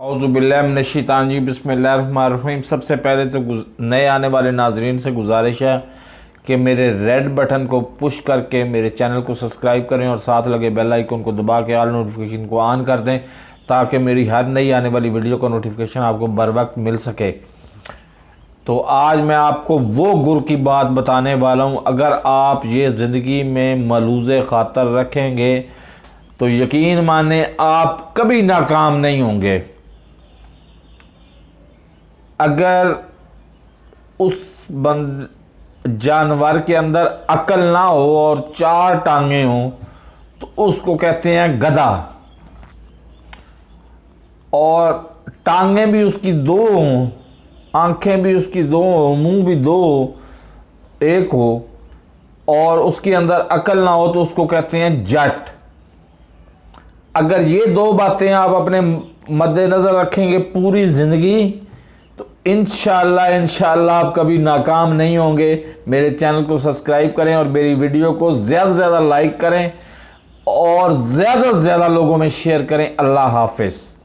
औज़ुबिल्लाहि बिस्मिल्लाहिर्रहमानिर्रहीम। सबसे पहले तो नए आने वाले नाजरीन से गुजारिश है कि मेरे रेड बटन को पुश करके मेरे चैनल को सब्सक्राइब करें और साथ लगे बेल आइकन को दबा के ऑल नोटिफिकेशन को ऑन कर दें ताकि मेरी हर नई आने वाली वीडियो का नोटिफिकेशन आपको बर वक्त मिल सके। तो आज मैं आपको वो गुर की बात बताने वाला हूँ। अगर आप ये ज़िंदगी में मलूज़े ख़ातर रखेंगे तो यकीन माने आप कभी नाकाम नहीं होंगे। अगर उस जानवर के अंदर अकल ना हो और चार टांगे हों तो उसको कहते हैं गधा, और टांगे भी उसकी दो हों, आंखें भी उसकी दो हो, मुंह भी दो एक हो, और उसके अंदर अकल ना हो तो उसको कहते हैं जट। अगर ये दो बातें आप अपने मद्देनज़र रखेंगे पूरी ज़िंदगी तो इंशाल्लाह आप कभी नाकाम नहीं होंगे। मेरे चैनल को सब्सक्राइब करें और मेरी वीडियो को ज़्यादा से ज़्यादा लाइक करें और ज़्यादा से ज़्यादा लोगों में शेयर करें। अल्लाह हाफ़िज़।